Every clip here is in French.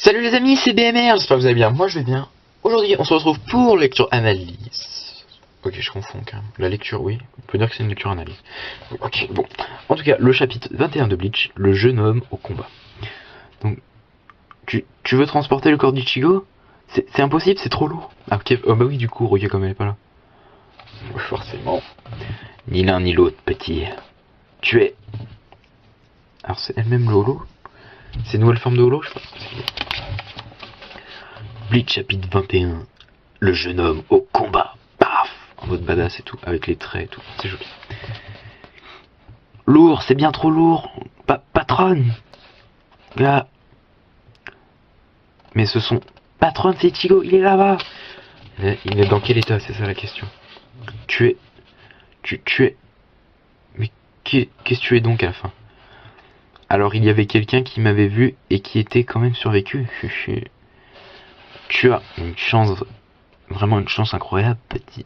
Salut les amis, c'est BMR, j'espère que vous allez bien, moi je vais bien. Aujourd'hui on se retrouve pour lecture analyse. Ok, je confonds quand même. La lecture, oui, on peut dire que c'est une lecture analyse. Ok, bon. En tout cas, le chapitre 21 de Bleach, le jeune homme au combat. Donc, tu veux transporter le corps d'Ichigo? C'est impossible, c'est trop lourd. Ah ok, oh bah oui, du coup, Rukia comme elle est pas là. Oui, forcément. Ni l'un ni l'autre, petit. Tu es... Alors c'est elle-même le holo? C'est une nouvelle forme de holo, je sais pas. Bleach chapitre 21. Le jeune homme au combat. Paf, en mode badass et tout, avec les traits et tout. C'est joli. Lourd, c'est bien trop lourd. Patronne. Là. Mais ce sont... Patronne, c'est Ichigo, il est là-bas. Il est dans quel état, c'est ça la question. Tu es... Tu es... Mais qu'est-ce que tu es donc à la fin? Alors il y avait quelqu'un qui m'avait vu et qui était quand même survécu. Tu as une chance... Vraiment une chance incroyable, petit.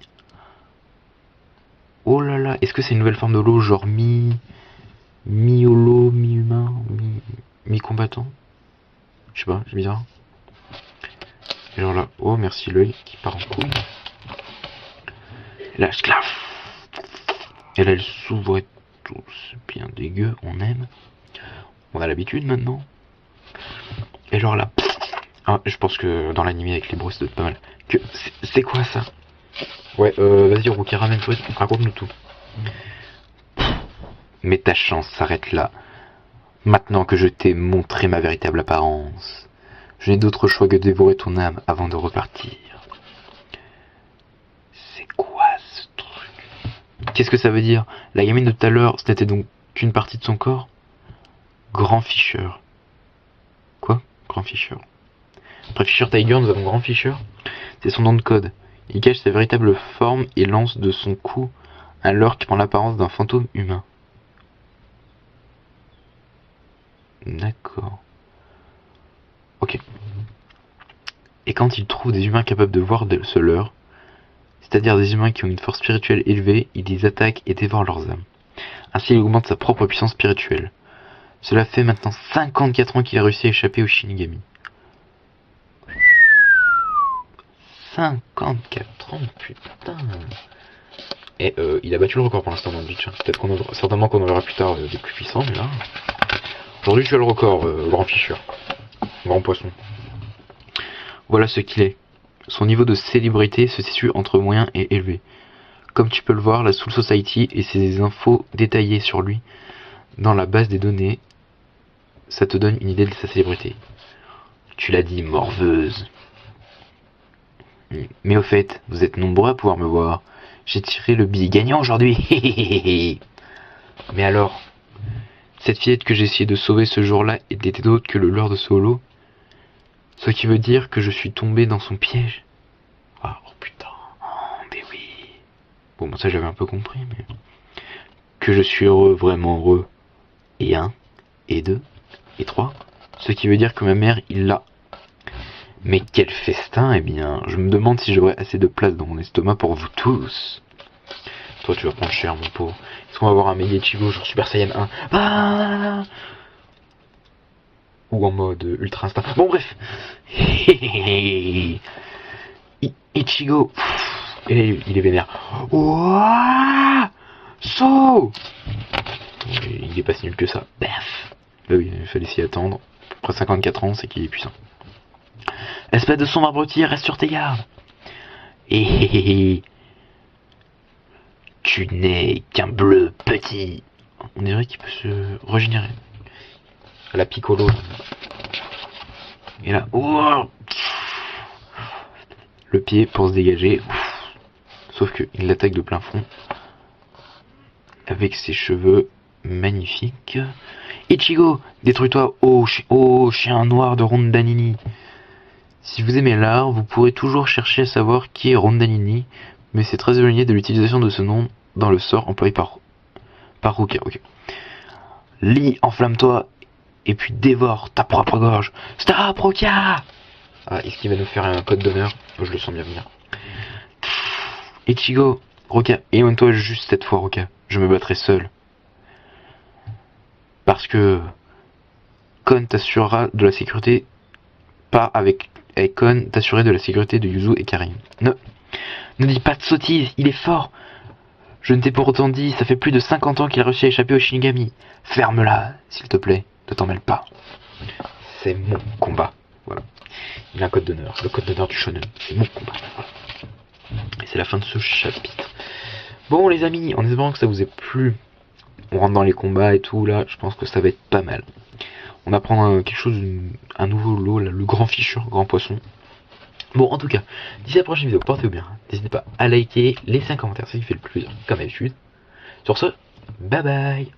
Oh là là, est-ce que c'est une nouvelle forme de l'eau, genre mi-holo, mi-humain, mi-combattant? Je sais pas, c'est bizarre. Et genre là, oh merci l'œil qui part en couille. Et là, sclaf. Et là, elle s'ouvre et tout, c'est bien dégueu, on aime. On a l'habitude maintenant. Et genre là, ah, je pense que dans l'anime avec les bruits, ça doit être pas mal. Que c'est quoi ça? Ouais, vas-y, Rukia, ramène-toi, raconte-nous tout. Mais ta chance s'arrête là. Maintenant que je t'ai montré ma véritable apparence, je n'ai d'autre choix que de dévorer ton âme avant de repartir. C'est quoi ce truc? Qu'est-ce que ça veut dire? La gamine de tout à l'heure, ce n'était donc qu'une partie de son corps? Grand Fisher. Quoi? Grand Fisher. Après Fisher Tiger, nous avons Grand Fisher. C'est son nom de code. Il cache sa véritable forme et lance de son cou un leurre qui prend l'apparence d'un fantôme humain. D'accord. Ok. Et quand il trouve des humains capables de voir ce leurre, c'est-à-dire des humains qui ont une force spirituelle élevée, il les attaque et dévore leurs âmes. Ainsi il augmente sa propre puissance spirituelle. Cela fait maintenant 54 ans qu'il a réussi à échapper au Shinigami. 54 ans, putain. Et il a battu le record pour l'instant dans le Bleach. Peut-être qu'on aura, certainement qu'on en verra plus tard des plus puissants, mais là... Aujourd'hui tu as le record, Grand Fisher. Grand poisson. Voilà ce qu'il est. Son niveau de célébrité se situe entre moyen et élevé. Comme tu peux le voir, la Soul Society et ses infos détaillées sur lui dans la base des données, ça te donne une idée de sa célébrité. Tu l'as dit, morveuse. Mais au fait, vous êtes nombreux à pouvoir me voir. J'ai tiré le billet gagnant aujourd'hui. Mais alors, cette fillette que j'ai essayé de sauver ce jour-là n'était autre que le leurre de Solo. Ce qui veut dire que je suis tombé dans son piège. Oh putain, oh, mais oui. Bon, ça j'avais un peu compris, mais... Que je suis heureux, vraiment heureux. Et 1, et 2, et 3. Ce qui veut dire que ma mère, il l'a. Mais quel festin, eh bien, je me demande si j'aurai assez de place dans mon estomac pour vous tous. Toi, tu vas prendre cher, mon pauvre. Est-ce qu'on va avoir un Mega Ichigo, genre Super Saiyan 1 ah ou en mode Ultra Instinct. Bon, bref. Ichigo. Et il est vénère. Ouah So il est pas si nul que ça. Baf. Bah oui, il fallait s'y attendre. Après 54 ans, c'est qu'il est puissant. Espèce de sombre abruti, reste sur tes gardes. Et tu n'es qu'un bleu petit. On dirait qu'il peut se régénérer. À la Piccolo. Et là, oh le pied pour se dégager. Sauf qu'il l'attaque de plein front. Avec ses cheveux magnifiques. Ichigo, détruis-toi, oh chien noir de Rondanini. Si vous aimez l'art, vous pourrez toujours chercher à savoir qui est Rondanini, mais c'est très éloigné de l'utilisation de ce nom dans le sort employé par Rukia. Okay. Lis, enflamme-toi, et puis dévore ta propre gorge. Stop, Rukia! Ah, est-ce qu'il va nous faire un code d'honneur? Je le sens bien venir. Ichigo, Rukia, éloigne-toi juste cette fois, Rukia. Je me battrai seul. Parce que Kon t'assurera de la sécurité pars avec Kon t'assurer de la sécurité de Yuzu et Karin. Ne dis pas de sottises, il est fort. Je ne t'ai pourtant dit, ça fait plus de 50 ans qu'il a réussi à échapper au Shinigami. Ferme-la, s'il te plaît, ne t'en mêle pas. C'est mon combat. Voilà. Il a un code d'honneur, le code d'honneur du shonen. C'est mon combat. Voilà. Et c'est la fin de ce chapitre. Bon les amis, en espérant que ça vous ait plu, on rentre dans les combats et tout là, je pense que ça va être pas mal. On apprend quelque chose, un nouveau lot, là, le grand ficheur, grand poisson. Bon en tout cas, d'ici la prochaine vidéo, portez-vous bien. N'hésitez pas à liker, laisser un commentaire, c'est ce qui fait le plus, comme d'habitude. Sur ce, bye bye.